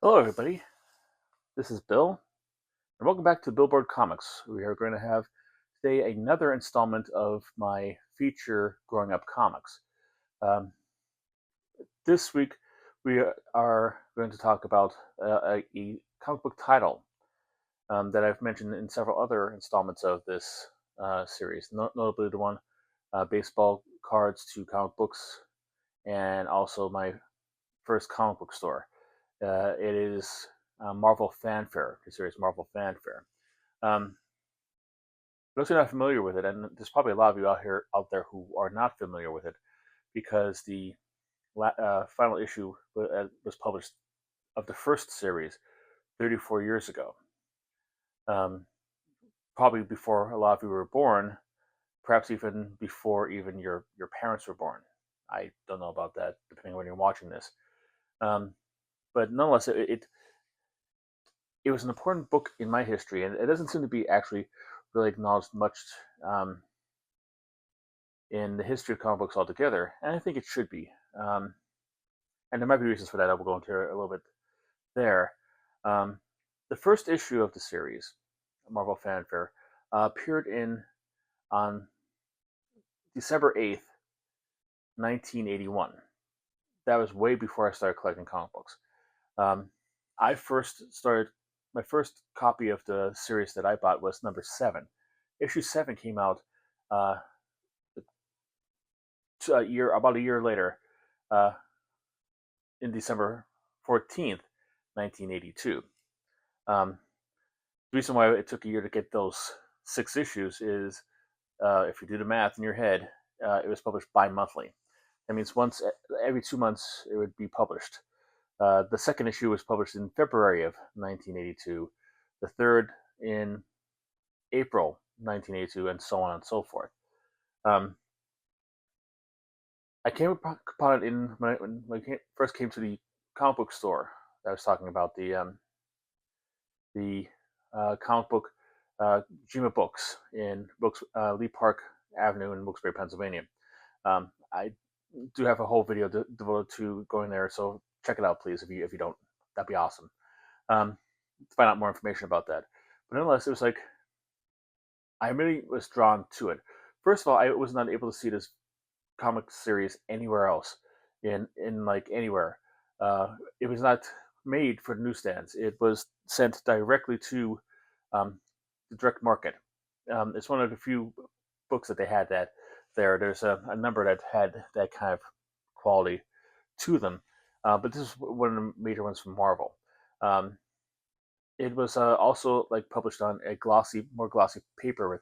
Hello, everybody. This is Bill, and welcome back to Billboard Comics. We are going to have today another installment of my feature Growing Up Comics. Um, this week, we are going to talk about a comic book title that I've mentioned in several other installments of this series, notably the one Baseball Cards to Comic Books, and also my first comic book store. It is Marvel Fanfare, the series Marvel Fanfare. Um, for those who are not familiar with it, and there's probably a lot of you out there who are not familiar with it, because the final issue was published of the first series 34 years ago, um, probably before a lot of you were born, perhaps even before even your parents were born. I don't know about that, depending on when you're watching this. Um, but nonetheless, it was an important book in my history, and it doesn't seem to be actually really acknowledged much um, in the history of comic books altogether, and I think it should be. And there might be reasons for that. I will go into a little bit there. Um, the first issue of the series, Marvel Fanfare, appeared in on December 8th, 1981. That was way before I started collecting comic books. Um, I first started my first copy of the series that I bought was number 7. Issue 7 came out uh, about a year later, uh, in December 14th, 1982. Um, the reason why it took a year to get those 6 issues is, if you do the math in your head, it was published bi-monthly. That means once every 2 months it would be published. The second issue was published in February of 1982, the third in April 1982, and so on and so forth. Um, I came upon it when I first came to the comic book store that I was talking about, the comic book Jima Books in Lee Park Avenue in Wilkes-Barre, Pennsylvania. I do have a whole video devoted to going there, so check it out, please. If you don't, that'd be awesome. To find out more information about that. But nonetheless, it was like I really was drawn to it. First of all, I was not able to see this comic series anywhere else, in like anywhere. It was not made for newsstands. It was sent directly to the direct market. It's one of the few books that they had that there. There's a number that had that kind of quality to them, but this is one of the major ones from Marvel. Um, it was also like published on a more glossy paper with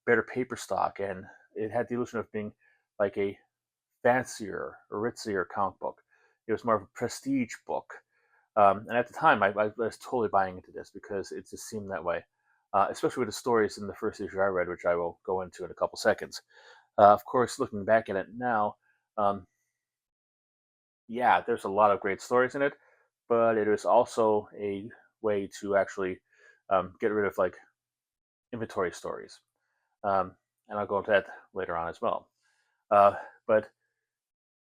better paper stock, and it had the illusion of being like a fancier, ritzier comic book. It was more of a prestige book. And at the time, I was totally buying into this because it just seemed that way, especially with the stories in the first issue I read, which I will go into in a couple seconds. Of course, looking back at it now, um, yeah, there's a lot of great stories in it, but it is also a way to actually get rid of like inventory stories. Um, and I'll go into that later on as well. Uh, but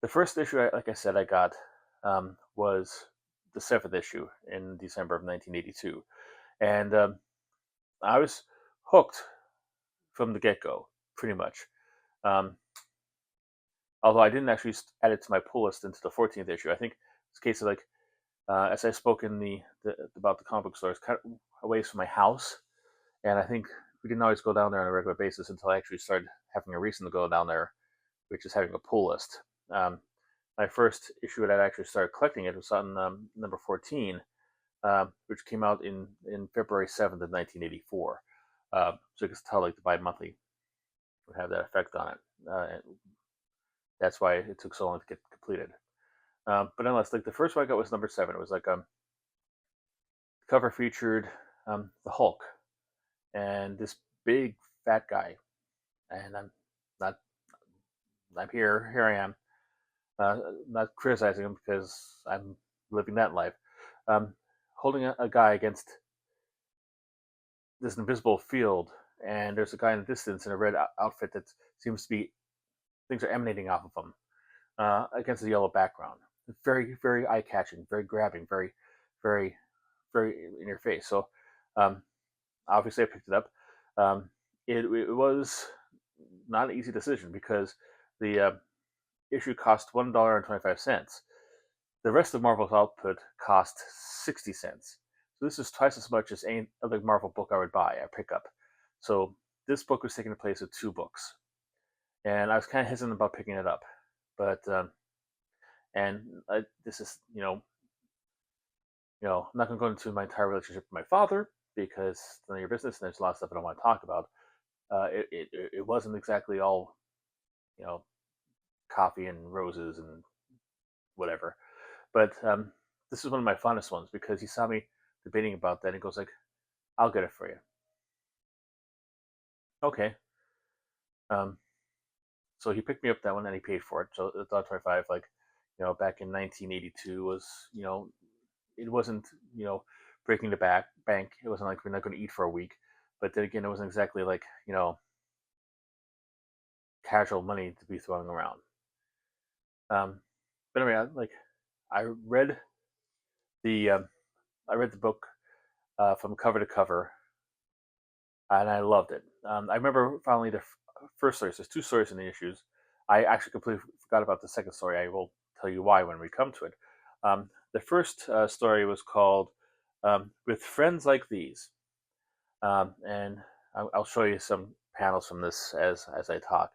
the first issue, like I said, I got was the 7th issue in December of 1982, and I was hooked from the get go, pretty much. Um, Although I didn't actually add it to my pull list into the 14th issue. I think it's a case of like, as I spoke in about the comic book stores, kind of away from my house, and I think we didn't always go down there on a regular basis until I actually started having a reason to go down there, which is having a pull list. My first issue that I actually started collecting it was on number 14, which came out in February 7th of 1984. So you can tell like the bi-monthly would have that effect on it. That's why it took so long to get completed. But nonetheless, like the first one I got was number 7. It was like the cover featured the Hulk and this big fat guy, and not I'm here. Here I am, not criticizing him because I'm living that life. Um, Holding a guy against this invisible field, and there's a guy in the distance in a red outfit that seems to be things are emanating off of him against a yellow background. Very, very eye catching, very grabbing, very very, very in your face. So um, obviously, I picked it up. Um, it was not an easy decision because the issue cost $1.25. The rest of Marvel's output cost 60 cents. So this is twice as much as any other Marvel book I would buy, I pick up. So this book was taking the place of two books, and I was kind of hesitant about picking it up, but this is I'm not going to go into my entire relationship with my father because it's none of your business, and there's a lot of stuff I don't want to talk about. It wasn't exactly all you know coffee and roses and whatever, but this is one of my fondest ones because he saw me debating about that and he goes like, "I'll get it for you." Okay. Um, so he picked me up that one and he paid for it. So the $1.25, like back in 1982 was it wasn't breaking the bank. It wasn't like we're not going to eat for a week, but then again, it wasn't exactly like casual money to be throwing around. But anyway, I read the I read the book from cover to cover, and I loved it. I remember finally the first stories. There's two stories in the issues. I actually completely forgot about the second story. I will tell you why when we come to it. The first story was called "With Friends Like These," and I'll show you some panels from this as I talk.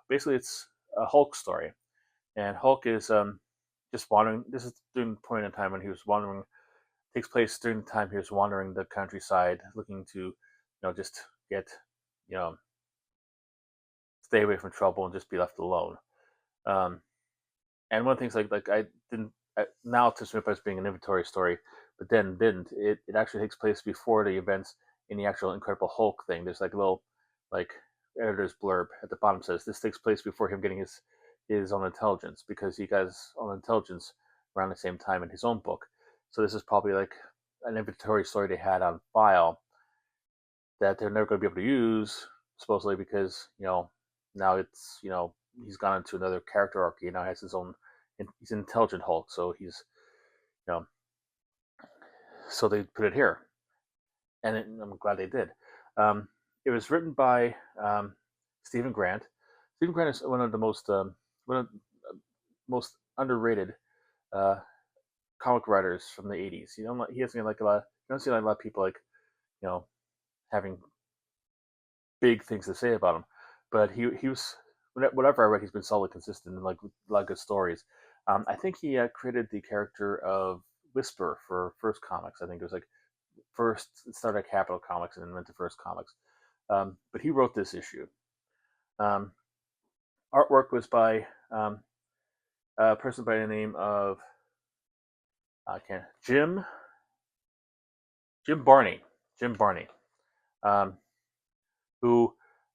Basically, it's a Hulk story, and Hulk is just wandering. This is during the point in time when he was wandering. Takes place during the time he was wandering the countryside, looking to, just get, you know, stay away from trouble and just be left alone. Um, and one of the things like I didn't now to assume as being an inventory story, but then didn't. It actually takes place before the events in the actual Incredible Hulk thing. There's like a little like editor's blurb at the bottom says this takes place before him getting his own intelligence because he got his own intelligence around the same time in his own book. So this is probably like an inventory story they had on file that they're never going to be able to use, supposedly because now it's he's gone into another character arc. He now has his own. He's an intelligent Hulk, so he's you know so they put it here, and I'm glad they did. It was written by Stephen Grant. Stephen Grant is one of the most underrated uh, comic writers from the '80s. He hasn't like a lot. You don't see like a lot of people like you know having big things to say about him, but he was whatever I read, he's been solid, consistent, and like a lot of good stories. I think he created the character of Whisper for First Comics. I think it was like first it started at Capital Comics and then went to First Comics. But he wrote this issue. Um, Artwork was by a person by the name of I can't Jim Barney. Jim Barney, um, who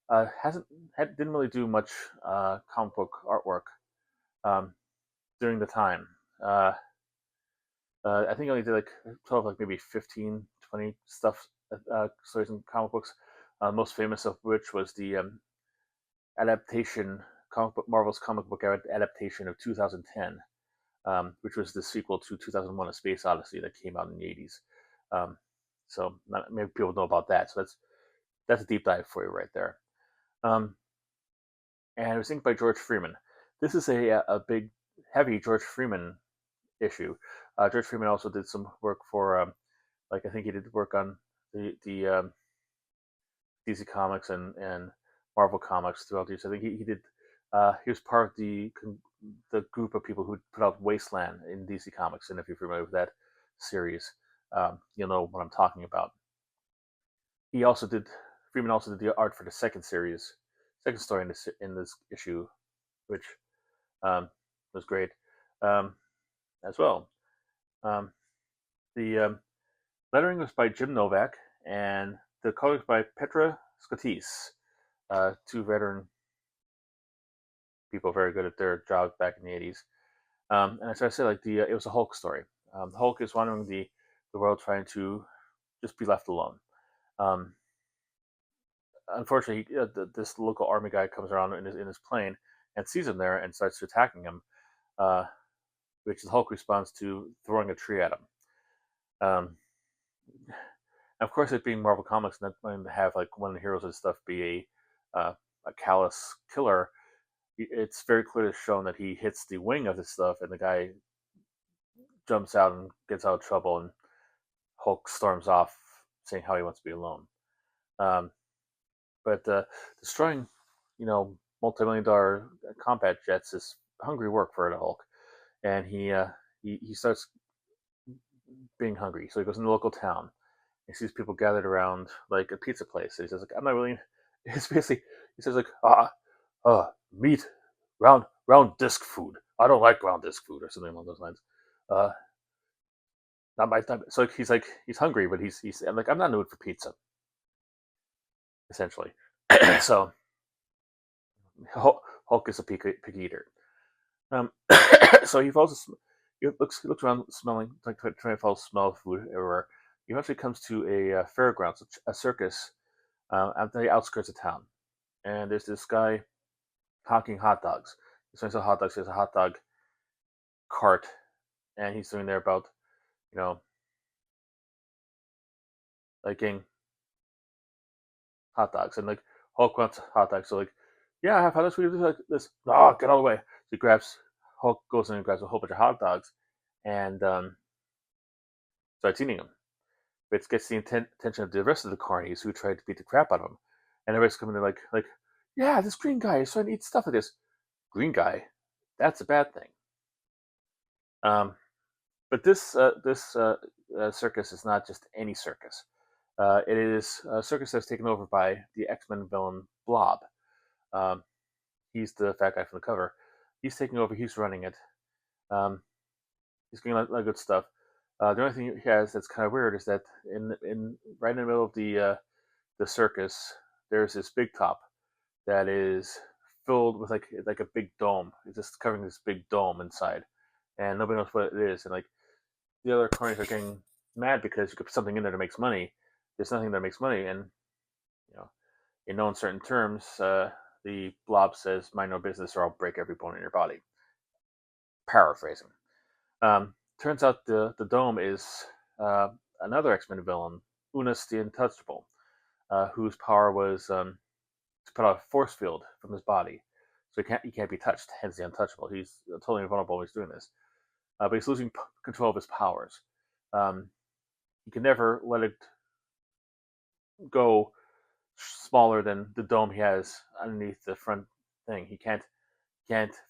hasn't didn't really do much comic book artwork um, during the time. I think I only did like 12, like maybe 15, 20 stuff stories in comic books. Most famous of which was the adaptation Marvel's comic book adaptation of 2010, which was the sequel to 2001: A Space Odyssey that came out in the 80s. Um, so maybe people know about that. So that's a deep dive for you right there. Um, and it was inked by George Freeman. This is a big, heavy George Freeman issue. George Freeman also did some work for, like I think he did work on the DC Comics and Marvel Comics throughout these. I think he did. He was part of the group of people who put out Wasteland in DC Comics, and if you're familiar with that series, you'll know what I'm talking about. He also did. Freeman also did the art for the second story in this issue, which was great as well. Um, the lettering was by Jim Novak, and the colors by Petra Scottis, two veteran people very good at their jobs back in the 80s. And as I said, like it was a Hulk story. Hulk is wandering the world trying to just be left alone. Um, Unfortunately, this local army guy comes around in his plane and sees him there and starts attacking him, which the Hulk responds to throwing a tree at him. Um, of course, it being Marvel Comics, not going to have like one of the heroes and stuff be a callous killer. It's very clearly shown that he hits the wing of this stuff, and the guy jumps out and gets out of trouble, and Hulk storms off, saying how he wants to be alone. Um, but destroying, multi-million-dollar combat jets is hungry work for the Hulk, and he starts being hungry. So he goes into the local town. He sees people gathered around like a pizza place. And he says, like, I'm not really. It's basically he says like meat, round disc food. I don't like round disc food or something along those lines. Uh, not my time. So he's hungry, but he's I'm like, I'm not in the mood for pizza. Essentially, so Hulk is a picky eater. Um, so he falls. He looks around, smelling, like trying to follow the smell of food everywhere. He eventually comes to a fairgrounds, a circus, at the outskirts of town. And there's this guy hawking hot dogs. He's selling hot dogs. He has a hot dog cart, and he's doing there about, you know, like getting hot dogs. And like Hulk wants hot dogs, so like, yeah, I have hot dogs. We do like this. Oh, get out of the way! So he grabs. Hulk goes in and grabs a whole bunch of hot dogs, and starts eating them. But it gets the attention of the rest of the carnies who tried to beat the crap out of him. And everybody's coming in like, yeah, this green guy is trying to eat stuff like this. Green guy, that's a bad thing. Um, but this circus is not just any circus. It is a circus that's taken over by the X-Men villain Blob. Um, he's the fat guy from the cover. He's taking over. He's running it. Um, he's doing a lot of good stuff. The only thing he has that's kind of weird is that in right in the middle of the circus, there's this big top that is filled with like a big dome. It's just covering this big dome inside, and nobody knows what it is. And like the other carnies are getting mad because you could put something in there that makes money. There's nothing that makes money, and you know, in no uncertain terms, the Blob says, "Mind no business, or I'll break every bone in your body." Paraphrasing. Turns out the dome is another X-Men villain, Unis the Untouchable, whose power was to put out a force field from his body, so he can't be touched. Hence the Untouchable. He's totally invulnerable when he's doing this, but he's losing control of his powers. Um, he can never let it go smaller than the dome he has underneath the front thing. He can't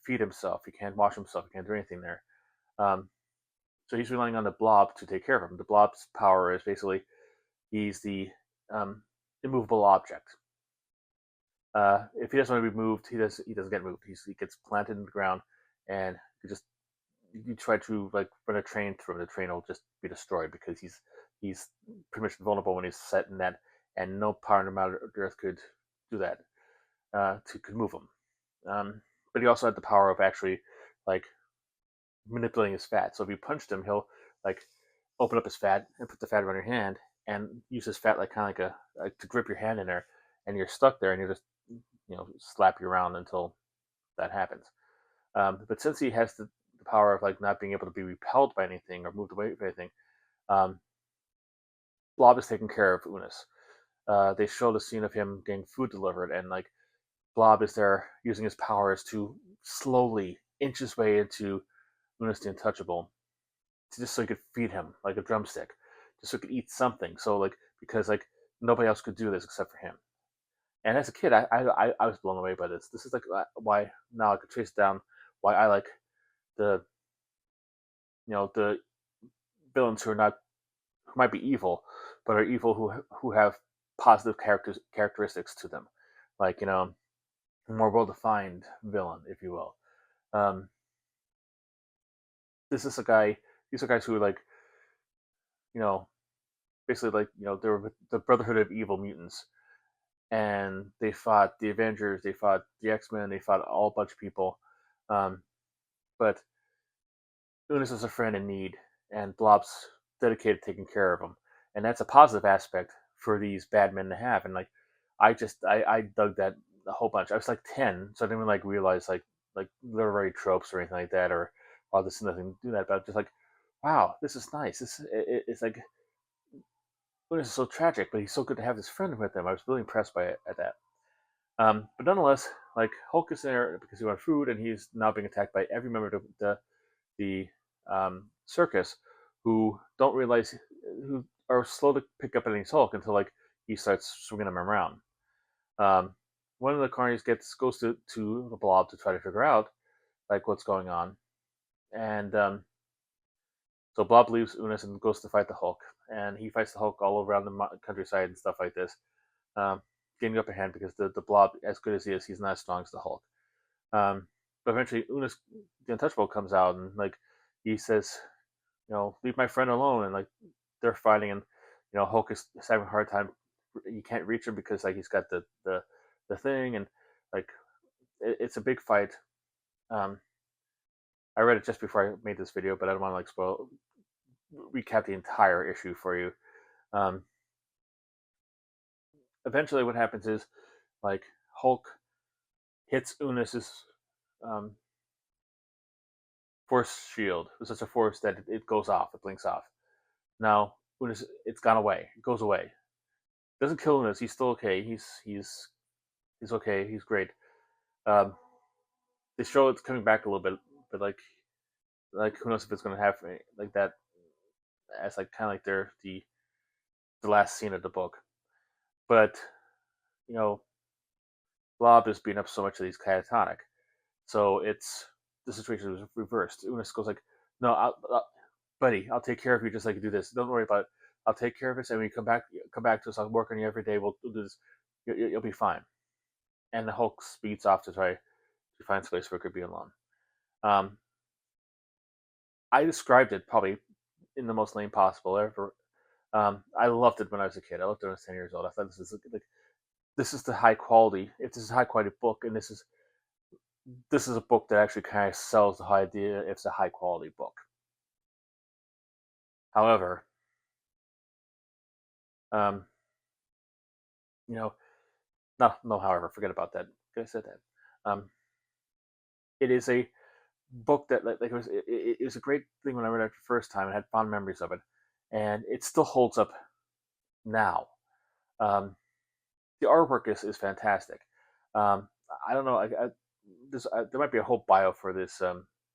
feed himself. He can't wash himself. He can't do anything there. Um, so he's relying on the Blob to take care of him. The Blob's power is basically he's the immovable object. If he doesn't want to be moved, he doesn't get moved. He gets planted in the ground, and you try to like run a train through him, the train will just be destroyed because he's pretty much vulnerable when he's set in that, and no power in the earth could do that. Could move him. But he also had the power of actually like manipulating his fat. So if you punched him, he'll like open up his fat and put the fat around your hand and use his fat like kind of like to grip your hand in there, and you're stuck there, and you just slap you around until that happens. But since he has the power of like not being able to be repelled by anything or moved away from anything, um, Blob is taking care of Unis. They show the scene of him getting food delivered, and like Blob is there using his powers to slowly inch his way into Unis the Untouchable, just so he could feed him like a drumstick, just so he could eat something. So like because like nobody else could do this except for him. And as a kid, I was blown away by this. This is like why now I could trace down why I like the the villains who are not who might be evil, but are evil who have positive characteristics to them, like a more well defined villain, if you will. Um, this is a guy. These are guys who are like you know basically like they were the Brotherhood of Evil Mutants, and they fought the Avengers, they fought the X-Men, they fought all bunch of people. Um, but Unis is a friend in need, and Blob's dedicated to taking care of him, and that's a positive aspect for these bad men to have. And like, I dug that a whole bunch. I was like 10, so I didn't even like realize like literary tropes or anything like that, or this is nothing to do that. But just like, wow, this is nice. It's like this is so tragic, but he's so good to have this friend with him. I was really impressed by it at that. But nonetheless, like Hulk is there because he wants food, and he's now being attacked by every member of the circus, who don't realize, who are slow to pick up any Hulk until like he starts swinging them around. Um, one of the carnies goes to the Blob to try to figure out like what's going on, and so Blob leaves Unis and goes to fight the Hulk, and he fights the Hulk all around the countryside and stuff like this, um, getting the upper hand because the Blob, as good as he is, he's not as strong as the Hulk. Um, but eventually, Unis the Untouchable comes out and like he says, leave my friend alone, and like they're fighting, and Hulk is having a hard time. You can't reach him because like he's got the thing, and like it's a big fight. Um, I read it just before I made this video, but I don't want to like recap the entire issue for you. Um, Eventually, what happens is like Hulk hits Unis's um, force shield with such a force that it goes off, it blinks off. Now Unis, it's gone away, it goes away. Doesn't kill Unis, he's still okay. He's okay. He's great. Um, they show it's coming back a little bit, but like who knows if it's going to have like that as like kind of like the last scene of the book. But you know, Blob is beating up so much that he's catatonic. So it's the situation was reversed. Unis goes like, "No, buddy, I'll take care of you. Just like you do this. Don't worry about it. I'll take care of this. And when you come back to us. I'll work on you every day. We'll do this. You'll be fine." And the Hulk speeds off to try to find space where it could be alone. Um, I described it probably in the most lame possible ever. I loved it when I was a kid. I loved it when I was 10 years old. I thought this is the high quality. If this is a high quality book, and this is a book that actually kind of sells the idea it's a high quality book. However, um, you know, no. However, forget about that. I said that. It is a book that like it was a great thing when I read it the first time. I had fond memories of it, and it still holds up now. Um, the artwork is fantastic. Um, I don't know. There might be a whole bio for this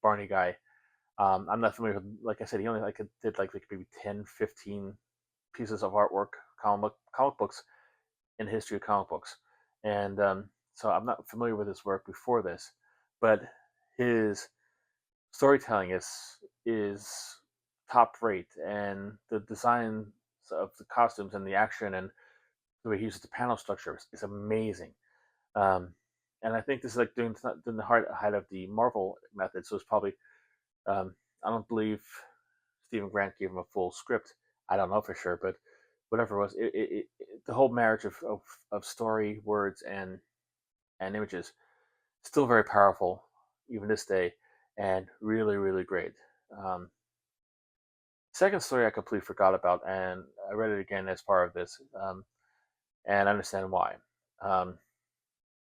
Barney guy. I'm not familiar with. Like I said, he only like did like maybe 10, 15 pieces of artwork, comic books in the history of comic books, and so I'm not familiar with his work before this, but his storytelling is top rate, and the design of the costumes and the action and the way he uses the panel structure is amazing. Um, and I think this is like during the height of the Marvel method, so it's probably I don't believe Stephen Grant gave him a full script. I don't know for sure, but whatever it was, the whole marriage of story, words, and images still very powerful even this day, and really really great. Um, Second story I completely forgot about, and I read it again as part of this, and I understand why. Um,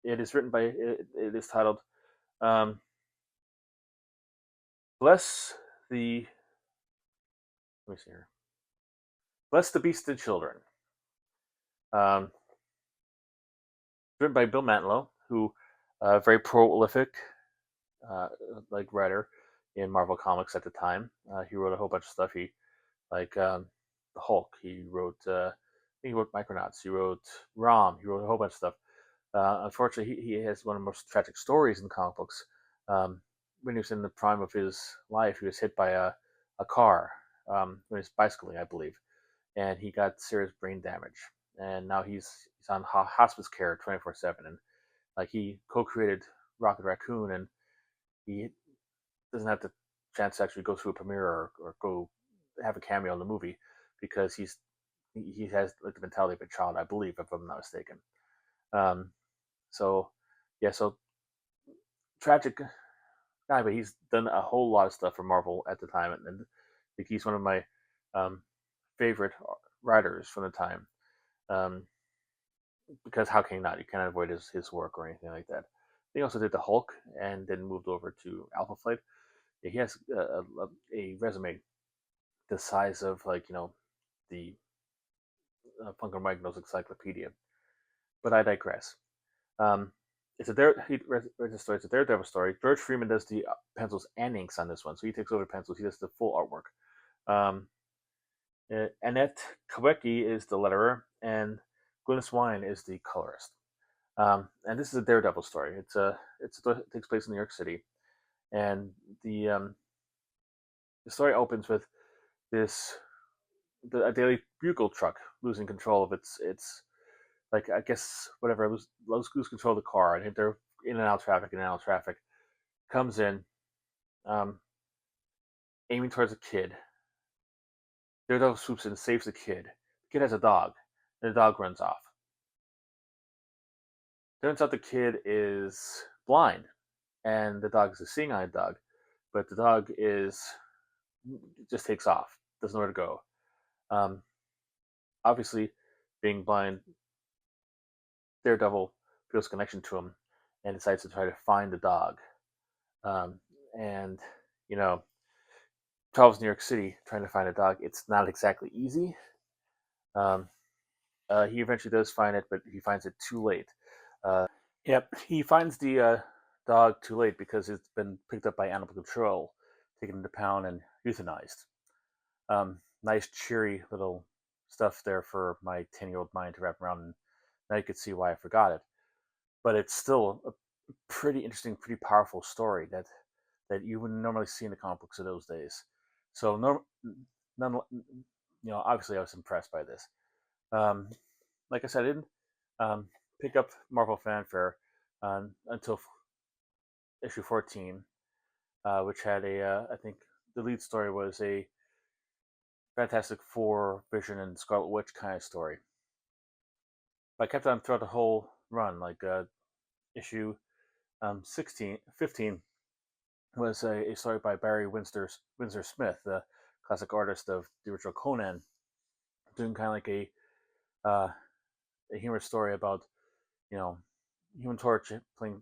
it is written by it is titled um, "Bless the" let me see here. "Bless the Beast and Children." Um, Written by Bill Mantlo, who very prolific uh, like writer in Marvel Comics at the time. He wrote a whole bunch of stuff. He like the Hulk. He wrote I think he wrote Micronauts. He wrote Rom. He wrote a whole bunch of stuff. Unfortunately, he has one of the most tragic stories in comic books. When he was in the prime of his life, he was hit by a car when he was bicycling, I believe, and he got serious brain damage. And now he's on hospice care 24/7, and like he co-created Rocket Raccoon, and he doesn't have the chance to actually go through a premiere or go have a cameo in the movie because he has like the mentality of a child, I believe, if I'm not mistaken. Um, so yeah, so tragic guy, but he's done a whole lot of stuff for Marvel at the time, and like he's one of my um, favorite writers from the time. Um, because how can you not? You can't avoid his work or anything like that. He also did the Hulk, and then moved over to Alpha Flight. Yeah, he has a resume the size of the Funko Magno's encyclopedia. But I digress. Um, it's a story. It's a Daredevil story. George Freeman does the pencils and inks on this one, so he takes over the pencils. He does the full artwork. Um, Annette Kawecki is the letterer, and Glynis Wine is the colorist. And this is a Daredevil story. It takes place in New York City, and the story opens with this a Daily Bugle truck losing control of its like I guess whatever lose control of the car, and they're in and out of traffic. Comes in, um, aiming towards a kid. Daredevil swoops in, saves the kid. The kid has a dog, and the dog runs off. Turns out the kid is blind, and the dog is a seeing-eyed dog, but the dog is just takes off, doesn't know where to go. Um, Obviously, being blind, Daredevil feels a connection to him and decides to try to find the dog. Um, and you know, travels New York City trying to find a dog. It's not exactly easy. Um, he eventually does find it, but he finds it too late. Yep, he finds the dog too late because it's been picked up by animal control, taken into pound and euthanized. Nice, cheery little stuff there for my 10-year-old mind to wrap around, and now you could see why I forgot it. But it's still a pretty interesting, pretty powerful story that you wouldn't normally see in the comic books of those days. So, none, obviously I was impressed by this. Um, like I said, I didn't um, pick up Marvel Fanfare until issue 14, which had I think the lead story was a Fantastic Four, Vision, and Scarlet Witch kind of story. But I kept on throughout the whole run, like issue 15 was a story by Barry Windsor Smith, the classic artist of the original Conan, doing kind of like a humorous story about, you know, Human Torch playing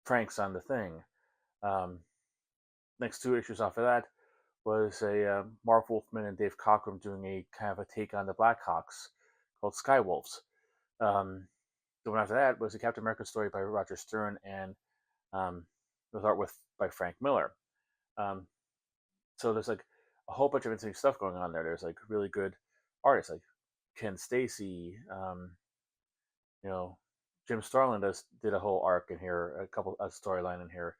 pranks on the Thing. Um, Next two issues after that was a Marv Wolfman and Dave Cockrum doing a kind of a take on the Blackhawks called Skywolves. The one after that was a Captain America story by Roger Stern and with art by Frank Miller. Um, so there's like a whole bunch of interesting stuff going on there. There's like really good artists like Ken Stacy, you know, Jim Starlin did a whole arc in here, a storyline in here.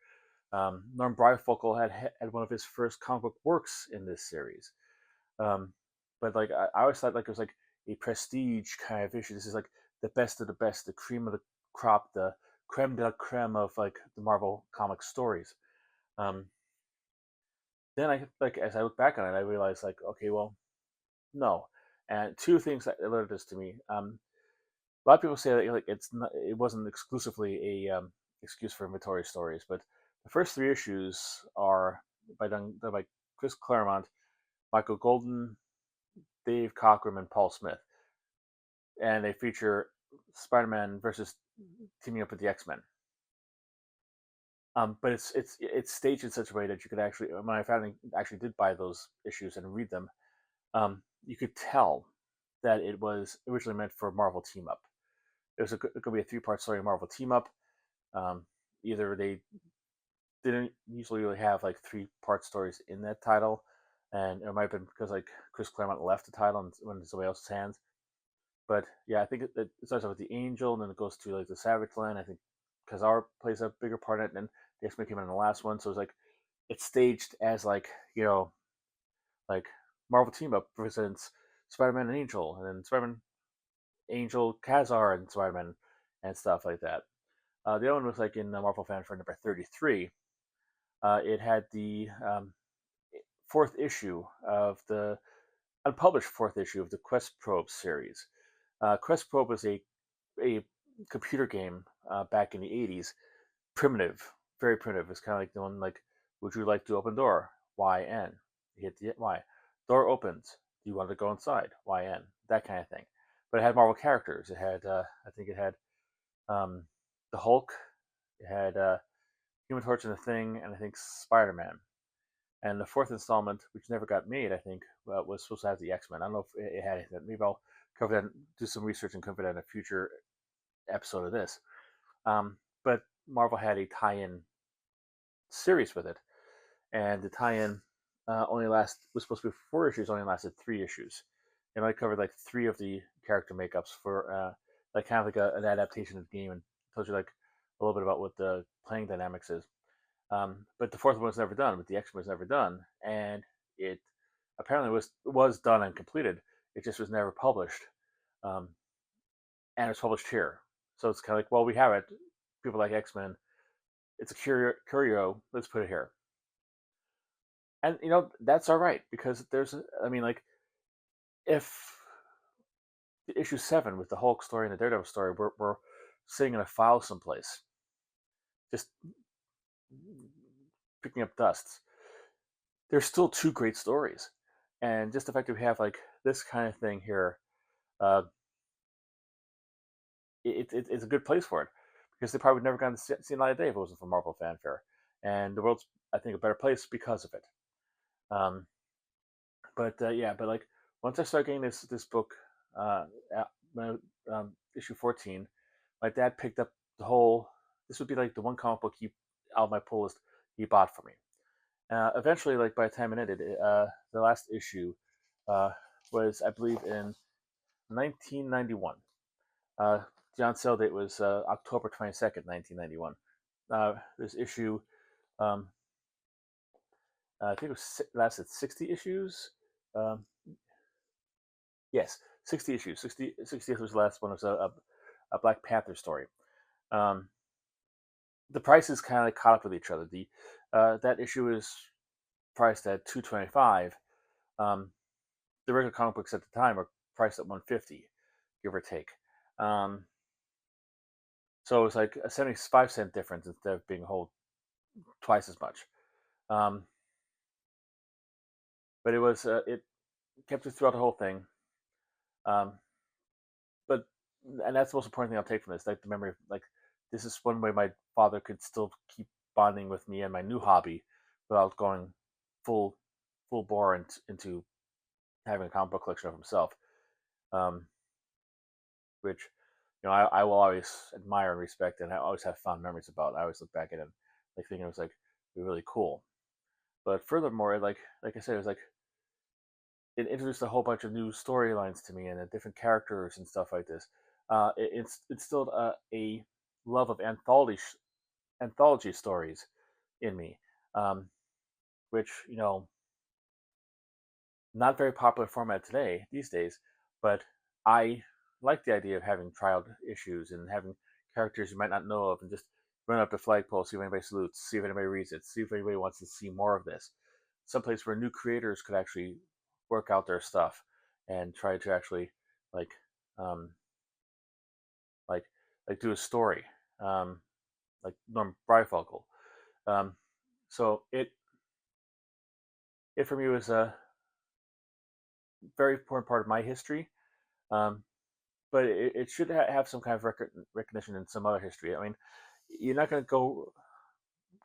Norm Breyfogle had one of his first comic book works in this series. Um, but like I always thought like it was like a prestige kind of issue. This is like the best of the best, the cream of the crop, the creme de la creme of like the Marvel comic stories. Um, then I like as I look back on it, I realized like okay, well, no. And two things that alerted this to me. A lot of people say that like it wasn't exclusively a excuse for inventory stories, but the first three issues are done by Chris Claremont, Michael Golden, Dave Cockrum, and Paul Smith, and they feature Spider-Man versus teaming up with the X-Men. But it's staged in such a way that you could actually, when I finally actually did buy those issues and read them, you could tell that it was originally meant for Marvel Team Up. It could be a three-part story Marvel Team Up. Either they didn't usually really have like three-part stories in that title, and it might have been because like Chris Claremont left the title and went into somebody else's hands. But yeah, I think it starts off with the Angel, and then it goes to like the Savage Land. I think Kazar plays a bigger part in it, and then the X-Men came in the last one. So it's staged as like like Marvel Team Up presents Spider-Man and Angel, and then Spider-Man, Angel, Kazar, and Spider-Man, and stuff like that. The other one was like in Marvel Fanfare number 33. It had the fourth issue of the unpublished fourth issue of the Quest Probe series. Quest Probe was a computer game back in the 80s. Primitive, very primitive. It's kind of like the one like, would you like to open door? YN. You hit the Y. Door opens. Do you want to go inside? YN. That kind of thing. But it had Marvel characters. It had, I think it had the Hulk. It had Human Torch and the Thing, and I think Spider-Man. And the fourth installment, which never got made, I think, was supposed to have the X-Men. I don't know if it had anything. Maybe I'll cover that, do some research and cover that in a future episode of this. But Marvel had a tie-in series with it, and the tie-in was supposed to be 4 issues, only lasted 3 issues. It might cover like 3 of the character makeups for like kind of like an adaptation of the game, and tells you like a little bit about what the playing dynamics is. But the fourth one was never done, but the X-Men was never done, and it apparently was done and completed. It just was never published, um, and it's published here. So it's kind of like, well, we have it. People like X-Men. It's a curio. Let's put it here. And that's all right, because I mean, like, if issue 7 with the Hulk story and the Daredevil story were sitting in a file someplace, just picking up dust, there's still 2 great stories, and just the fact that we have like this kind of thing here, uh, it's a good place for it, because they probably would never gotten to see the light of day if it wasn't for Marvel Fanfare, and the world's, I think, a better place because of it. Um, but yeah, but like once I started getting this book, uh, issue 14, my dad picked up the whole. This would be like the one comic book he out of my pull list he bought for me. Eventually, like by the time it ended, the last issue was, I believe, in 1991. Uh, the on sale date was October 22nd, 1991. This issue, um, I think it lasted 60 issues. Um, yes, 60 issues. 60th was the last one. It was a Black Panther story. Um, the prices kind of like caught up with each other. That issue is priced at $225. Um, the regular comic books at the time were priced at $150, give or take. Um, so it was like a 75-cent difference instead of being a whole twice as much. Um, but it kept it throughout the whole thing. Um, but and that's the most important thing I'll take from this, like the memory of, like, this is one way my father could still keep bonding with me and my new hobby without going full bore into having a comic book collection of himself. Um, which I will always admire and respect, and I always have fond memories about. I always look back at it, like, thinking it was like really cool. But furthermore, like I said, it was like it introduced a whole bunch of new storylines to me and different characters and stuff like this. It instilled a love of anthology stories in me, um, which not very popular format these days, but I like the idea of having trial issues and having characters you might not know of, and just run up the flagpole, see if anybody salutes, see if anybody reads it, see if anybody wants to see more of this. Someplace where new creators could actually work out their stuff and try to actually like um, like do a story, like Norm Breyfogle. Um, so it for me was a very important part of my history. Um, but it should have some kind of recognition in some other history. I mean, you're not going to go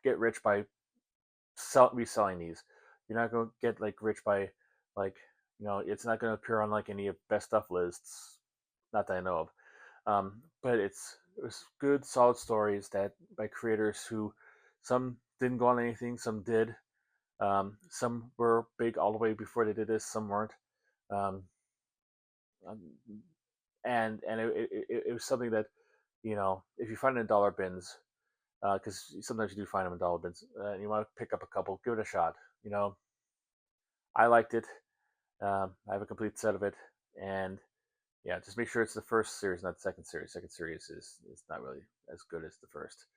get rich by reselling these. You're not going to get like rich by like it's not going to appear on like any of best stuff lists, not that I know of. But it was good, solid stories that by creators who, some didn't go on anything, some did. Some were big all the way before they did this, some weren't. Um, um, and it was something that, if you find it in dollar bins, because sometimes you do find them in dollar bins, and you want to pick up a couple, give it a shot. I liked it. I have a complete set of it, and yeah, just make sure it's the first series, not the second series. Second series is not really as good as the first,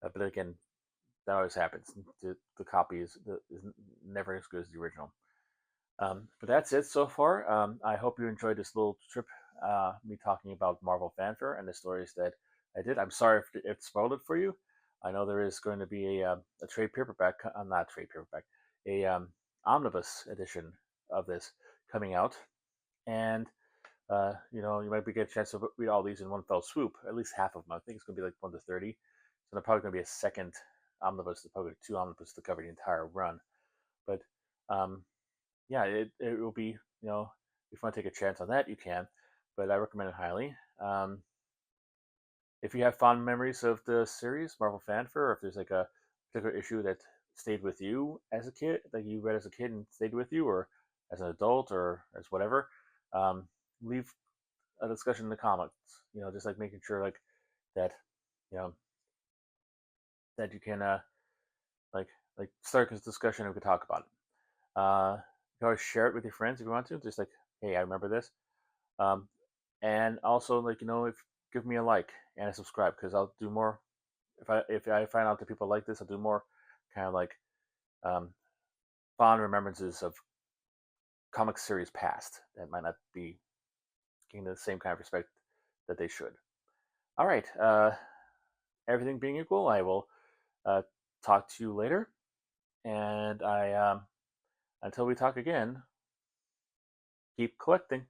but again, that always happens. The copy is never as good as the original. But that's it so far. I hope you enjoyed this little trip, me talking about Marvel Fanfare and the stories that I did. I'm sorry if it spoiled it for you. I know there is going to be a trade paperback, not trade paperback, a omnibus edition of this coming out, and you might get a chance to read all these in one fell swoop, at least half of them. I think it's going to be like 1 to 30, so there's probably going to be a second omnibus, probably 2 omnibuses to cover the entire run. But Yeah, it will be, if you want to take a chance on that, you can, but I recommend it highly. If you have fond memories of the series Marvel Fanfare, or if there's like a particular issue that stayed with you as a kid, that you read as a kid and stayed with you, or as an adult, or as whatever, um, leave a discussion in the comments. Just like making sure that you know that you can like start this discussion and we can talk about it. You can always share it with your friends if you want to. Just like, hey, I remember this. Um, and also, if give me a like and a subscribe, because I'll do more. If I find out that people like this, I'll do more kind of like um, fond remembrances of comic series past that might not be getting the same kind of respect that they should. All right. Everything being equal, I will uh, talk to you later. And until we talk again, keep collecting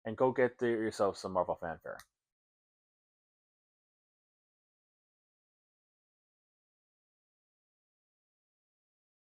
and go get yourself some Marvel Fanfare.